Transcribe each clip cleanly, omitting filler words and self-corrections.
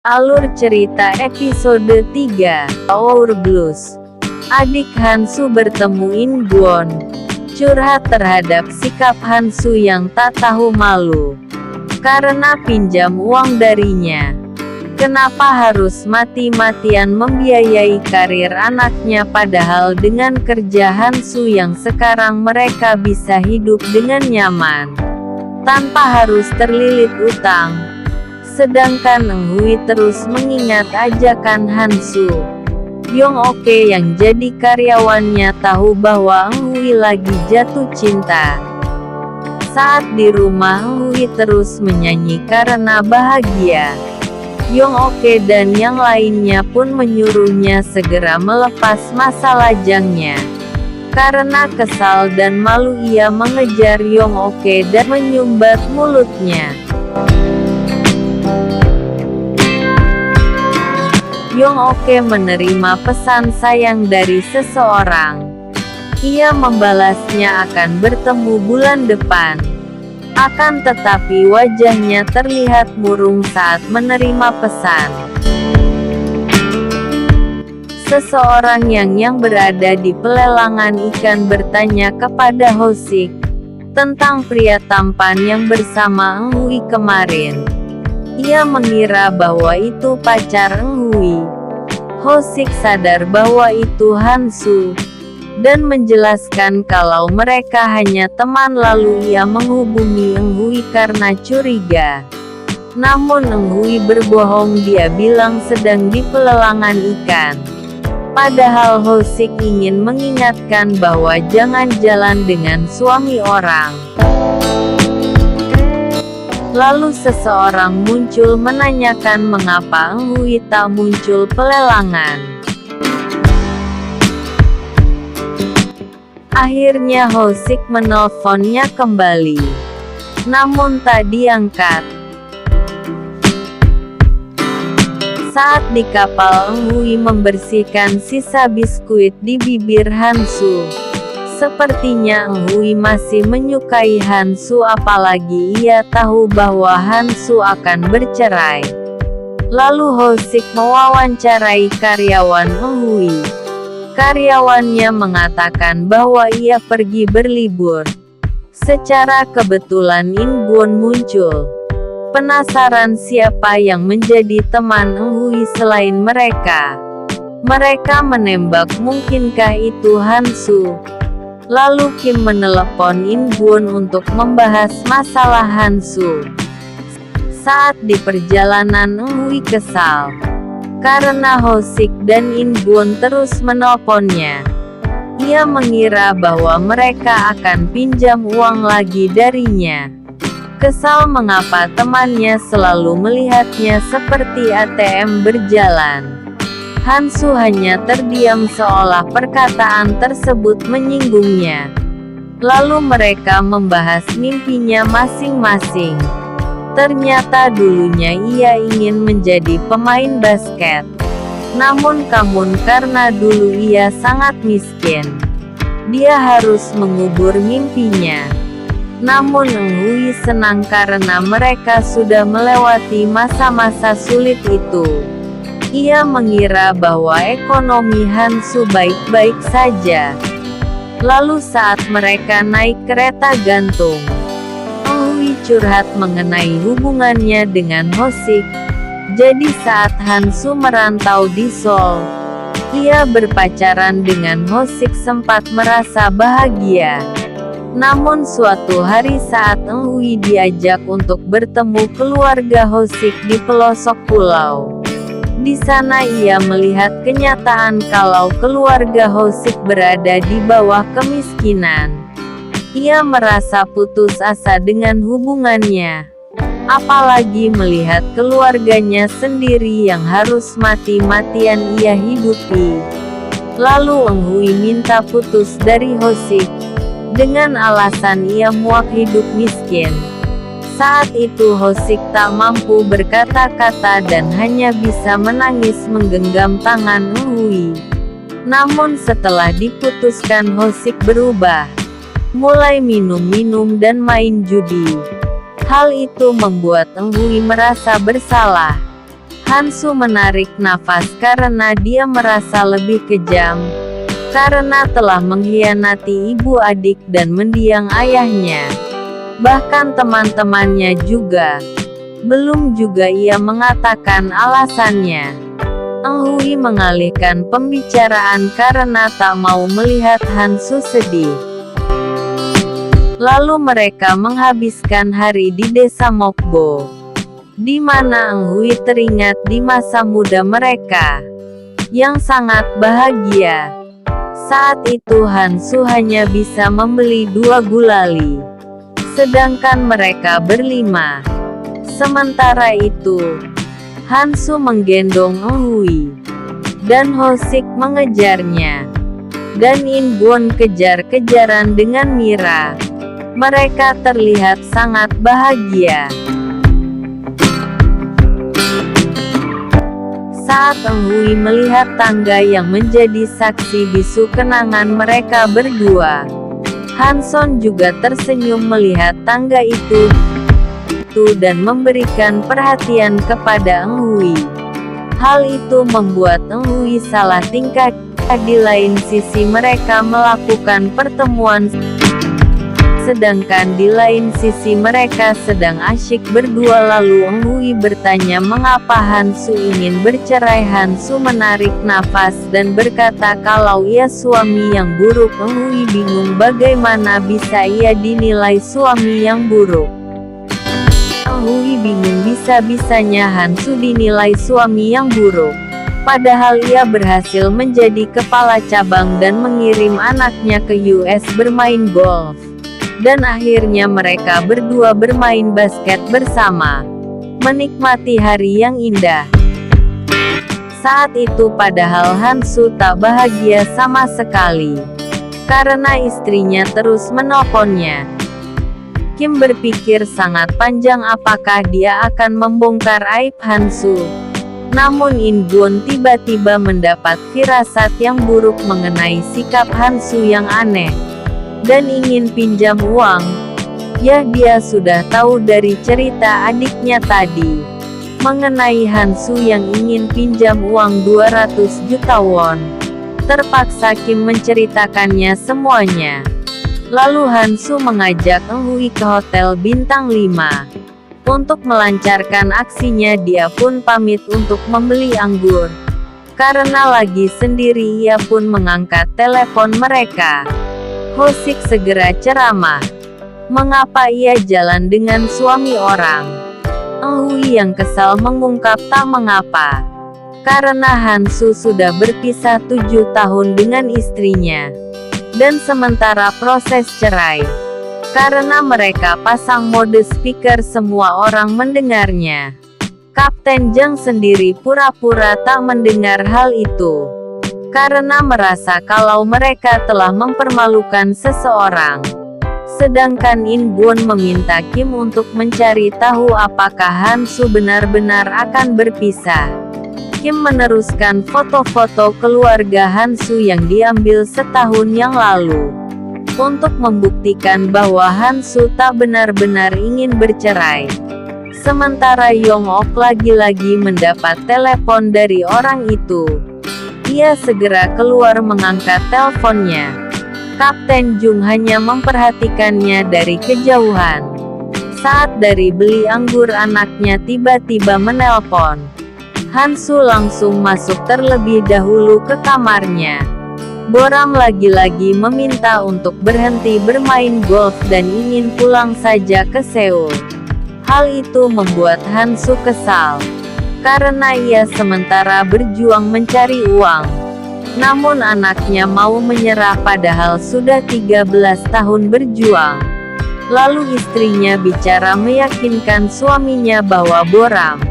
Alur cerita episode 3, Our Blues. Adik Hansu bertemu In-gwon, curhat terhadap sikap Hansu yang tak tahu malu karena pinjam uang darinya. Kenapa harus mati-matian membiayai karir anaknya, padahal dengan kerja Hansu yang sekarang mereka bisa hidup dengan nyaman tanpa harus terlilit utang. Sedangkan Eun-hui terus mengingat ajakan Hansu. Yong-oke yang jadi karyawannya tahu bahwa Eun-hui lagi jatuh cinta. Saat di rumah, Eun-hui terus menyanyi karena bahagia. Yong-oke dan yang lainnya pun menyuruhnya segera melepas masa lajangnya. Karena kesal dan malu, ia mengejar Yong-oke dan menyumbat mulutnya. Yong-oke menerima pesan sayang dari seseorang. Ia membalasnya akan bertemu bulan depan. Akan tetapi wajahnya terlihat murung saat menerima pesan. Seseorang yang berada di pelelangan ikan bertanya kepada Ho-sik tentang pria tampan yang bersama Eun-hui kemarin. Ia mengira bahwa itu pacar Eun-hui. Ho-sik sadar bahwa itu Hansu dan menjelaskan kalau mereka hanya teman, lalu ia menghubungi Eun-hui karena curiga. Namun Eun-hui berbohong, dia bilang sedang di pelelangan ikan. Padahal Ho-sik ingin mengingatkan bahwa jangan jalan dengan suami orang. Lalu seseorang muncul menanyakan mengapa Eun-hui tak muncul pelelangan. Akhirnya Ho-sik menelponnya kembali, namun tak diangkat. Saat di kapal, Eun-hui membersihkan sisa biskuit di bibir Hansu. Sepertinya Eun-hui masih menyukai Hansu, apalagi ia tahu bahwa Hansu akan bercerai. Lalu Ho-sik mewawancarai karyawan Eun-hui. Karyawannya mengatakan bahwa ia pergi berlibur. Secara kebetulan In-gwon muncul. Penasaran siapa yang menjadi teman Eun-hui selain mereka. Mereka menembak, mungkinkah itu Hansu? Lalu Kim menelepon In-gwon untuk membahas masalah Hansu. Saat di perjalanan, Eun-hui kesal karena Ho-sik dan In-gwon terus menelponnya. Ia mengira bahwa mereka akan pinjam uang lagi darinya. Kesal mengapa temannya selalu melihatnya seperti ATM berjalan. Hansu hanya terdiam seolah perkataan tersebut menyinggungnya. Lalu mereka membahas mimpinya masing-masing. Ternyata dulunya ia ingin menjadi pemain basket. Namun karena dulu ia sangat miskin, dia harus mengubur mimpinya. Namun Eun-hui senang karena mereka sudah melewati masa-masa sulit itu. Ia mengira bahwa ekonomi Hansu baik-baik saja. Lalu saat mereka naik kereta gantung, Eun-hui curhat mengenai hubungannya dengan Ho-sik. Jadi saat Hansu merantau di Seoul, ia berpacaran dengan Ho-sik, sempat merasa bahagia. Namun suatu hari saat Eun-hui diajak untuk bertemu keluarga Ho-sik di pelosok pulau, di sana ia melihat kenyataan kalau keluarga Ho-sik berada di bawah kemiskinan. Ia merasa putus asa dengan hubungannya, apalagi melihat keluarganya sendiri yang harus mati-matian ia hidupi. Lalu Eun-hui minta putus dari Ho-sik dengan alasan ia muak hidup miskin. Saat itu Ho-sik tak mampu berkata-kata dan hanya bisa menangis menggenggam tangan Eun-hui. Namun setelah diputuskan, Ho-sik berubah, mulai minum-minum dan main judi. Hal itu membuat Eun-hui merasa bersalah. Hansu menarik nafas karena dia merasa lebih kejam, karena telah mengkhianati ibu adik dan mendiang ayahnya. Bahkan teman-temannya juga. Belum juga ia mengatakan alasannya. Eng Hui mengalihkan pembicaraan karena tak mau melihat Hansu sedih. Lalu mereka menghabiskan hari di desa Mokbo, di mana Eng Hui teringat di masa muda mereka, yang sangat bahagia. Saat itu Hansu hanya bisa membeli 2 gulali, sedangkan mereka berlima. Sementara itu, Hansu menggendong Eng Hui, dan Hosik mengejarnya, dan In Gwon kejar-kejaran dengan Mira. Mereka terlihat sangat bahagia. Saat Eng Hui melihat tangga yang menjadi saksi bisu kenangan mereka berdua, Hanson juga tersenyum melihat tangga itu dan memberikan perhatian kepada Eng Hui. Hal itu membuat Eng Hui salah tingkah. Di lain sisi mereka melakukan pertemuan, sedangkan di lain sisi mereka sedang asyik berdua. Lalu Eng Hui bertanya mengapa Hansu ingin bercerai. Hansu menarik nafas dan berkata kalau ia suami yang buruk. Eng Hui bingung bagaimana bisa ia dinilai suami yang buruk. Eng Hui bingung bisa-bisanya Hansu dinilai suami yang buruk, padahal ia berhasil menjadi kepala cabang dan mengirim anaknya ke US bermain golf. Dan akhirnya mereka berdua bermain basket bersama, menikmati hari yang indah. Saat itu padahal Hansu tak bahagia sama sekali, karena istrinya terus menelponnya. Kim berpikir sangat panjang apakah dia akan membongkar aib Hansu. Namun In Gwon tiba-tiba mendapat firasat yang buruk mengenai sikap Hansu yang aneh, dan ingin pinjam uang. Ya, dia sudah tahu dari cerita adiknya tadi, mengenai Hansu yang ingin pinjam uang 200 juta won. Terpaksa Kim menceritakannya semuanya. Lalu Hansu mengajak Eng Hui ke hotel bintang 5. Untuk melancarkan aksinya dia pun pamit untuk membeli anggur. Karena lagi sendiri ia pun mengangkat telepon mereka. Hosik segera ceramah. Mengapa ia jalan dengan suami orang? Eng Hui yang kesal mengungkap tak mengapa. Karena Hansu sudah berpisah 7 tahun dengan istrinya. Dan sementara proses cerai. Karena mereka pasang mode speaker semua orang mendengarnya. Kapten Jang sendiri pura-pura tak mendengar hal itu. Karena merasa kalau mereka telah mempermalukan seseorang. Sedangkan In Gwon meminta Kim untuk mencari tahu apakah Hansu benar-benar akan berpisah. Kim meneruskan foto-foto keluarga Hansu yang diambil setahun yang lalu, untuk membuktikan bahwa Hansu tak benar-benar ingin bercerai. Sementara Yong Ok lagi-lagi mendapat telepon dari orang itu. Ia segera keluar mengangkat teleponnya. Kapten Jung hanya memperhatikannya dari kejauhan. Saat dari beli anggur anaknya tiba-tiba menelpon. Hansu langsung masuk terlebih dahulu ke kamarnya. Boram lagi-lagi meminta untuk berhenti bermain golf dan ingin pulang saja ke Seoul. Hal itu membuat Hansu kesal, karena ia sementara berjuang mencari uang. Namun anaknya mau menyerah padahal sudah 13 tahun berjuang. Lalu istrinya bicara meyakinkan suaminya bahwa Boram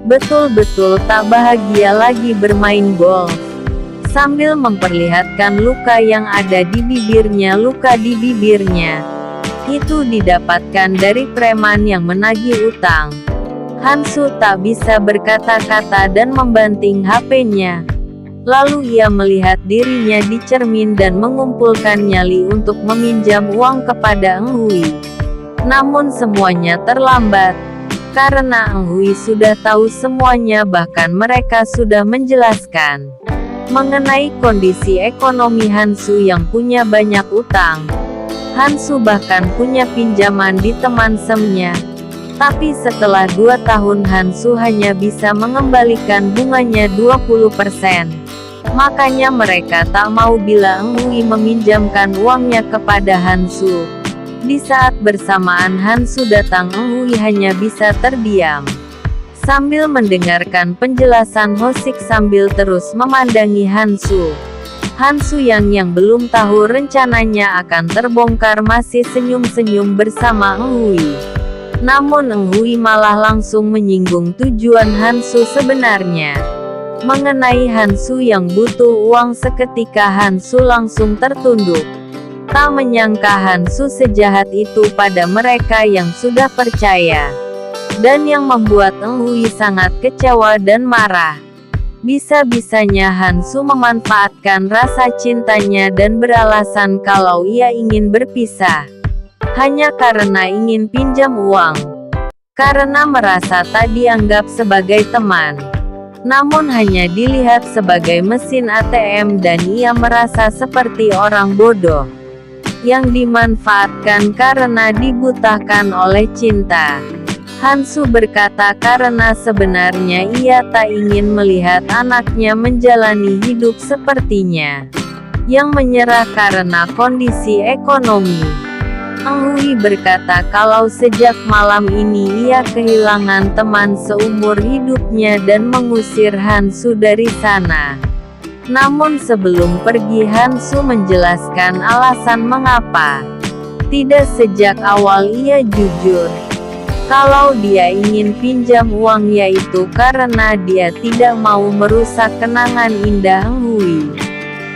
betul-betul tak bahagia lagi bermain golf. Sambil memperlihatkan luka yang ada di bibirnya. Luka di bibirnya itu didapatkan dari preman yang menagih utang. Hansu tak bisa berkata-kata dan membanting HP-nya. Lalu ia melihat dirinya di cermin dan mengumpulkan nyali untuk meminjam uang kepada Eng Hui. Namun semuanya terlambat. Karena Eng Hui sudah tahu semuanya, bahkan mereka sudah menjelaskan mengenai kondisi ekonomi Hansu yang punya banyak utang. Hansu bahkan punya pinjaman di teman semnya. Tapi setelah 2 tahun Hansu hanya bisa mengembalikan bunganya 20%. Makanya mereka tak mau bila Eng Hui meminjamkan uangnya kepada Hansu. Di saat bersamaan Hansu datang, Eng Hui hanya bisa terdiam sambil mendengarkan penjelasan Hosik sambil terus memandangi Hansu. Hansu yang belum tahu rencananya akan terbongkar masih senyum-senyum bersama Eng Hui. Namun Eng Hui malah langsung menyinggung tujuan Hansu sebenarnya. Mengenai Hansu yang butuh uang, seketika Hansu langsung tertunduk. Tak menyangka Hansu sejahat itu pada mereka yang sudah percaya. Dan yang membuat Eng Hui sangat kecewa dan marah. Bisa-bisanya Hansu memanfaatkan rasa cintanya dan beralasan kalau ia ingin berpisah hanya karena ingin pinjam uang. Karena merasa tak dianggap sebagai teman, namun hanya dilihat sebagai mesin ATM, dan ia merasa seperti orang bodoh yang dimanfaatkan karena dibutakan oleh cinta. Hansu berkata karena sebenarnya ia tak ingin melihat anaknya menjalani hidup sepertinya, yang menyerah karena kondisi ekonomi. Eng Hui berkata kalau sejak malam ini ia kehilangan teman seumur hidupnya dan mengusir Hansu dari sana. Namun sebelum pergi Hansu menjelaskan alasan mengapa tidak sejak awal ia jujur kalau dia ingin pinjam uang, yaitu karena dia tidak mau merusak kenangan indah Eng Hui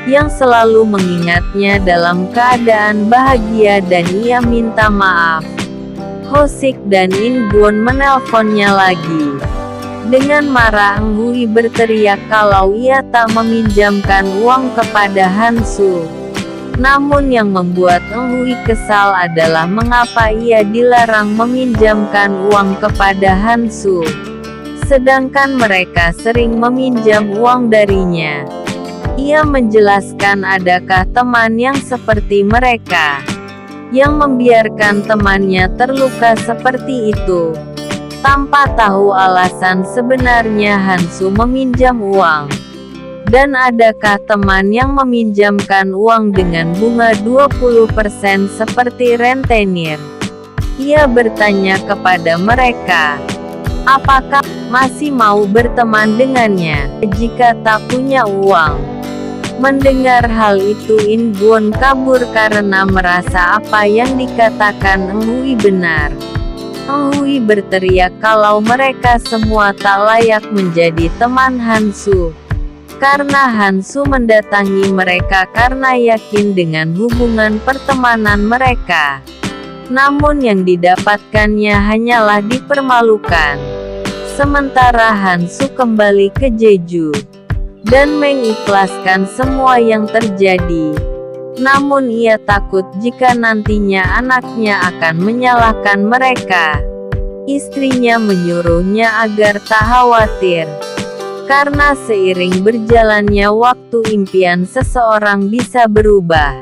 yang selalu mengingatnya dalam keadaan bahagia, dan ia minta maaf. Hosik dan In Gwon menelponnya lagi. Dengan marah Eng Hui berteriak kalau ia tak meminjamkan uang kepada Hansu. Namun yang membuat Eng Hui kesal adalah mengapa ia dilarang meminjamkan uang kepada Hansu, sedangkan mereka sering meminjam uang darinya. Ia menjelaskan adakah teman yang seperti mereka yang membiarkan temannya terluka seperti itu, tanpa tahu alasan sebenarnya Hansu meminjam uang. Dan adakah teman yang meminjamkan uang dengan bunga 20% seperti rentenir? Ia bertanya kepada mereka, apakah masih mau berteman dengannya jika tak punya uang? Mendengar hal itu In Gwon kabur karena merasa apa yang dikatakan Eng Hui benar. Eng Hui berteriak kalau mereka semua tak layak menjadi teman Hansu. Karena Hansu mendatangi mereka karena yakin dengan hubungan pertemanan mereka. Namun yang didapatkannya hanyalah dipermalukan. Sementara Hansu kembali ke Jeju dan mengikhlaskan semua yang terjadi. Namun ia takut jika nantinya anaknya akan menyalahkan mereka. Istrinya menyuruhnya agar tak khawatir. Karena seiring berjalannya waktu impian seseorang bisa berubah.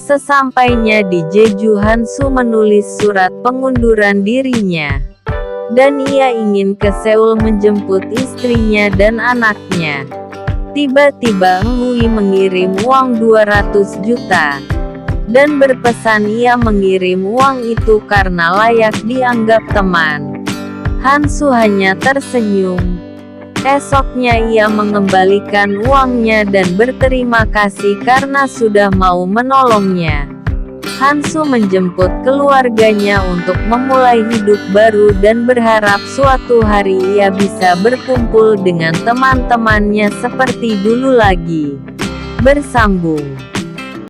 Sesampainya di Jeju Hansu menulis surat pengunduran dirinya. Dan ia ingin ke Seoul menjemput istrinya dan anaknya. Tiba-tiba Eng Hui mengirim uang 200 juta. Dan berpesan ia mengirim uang itu karena layak dianggap teman. Hansu hanya tersenyum. Esoknya ia mengembalikan uangnya dan berterima kasih karena sudah mau menolongnya. Hansu menjemput keluarganya untuk memulai hidup baru dan berharap suatu hari ia bisa berkumpul dengan teman-temannya seperti dulu lagi. Bersambung.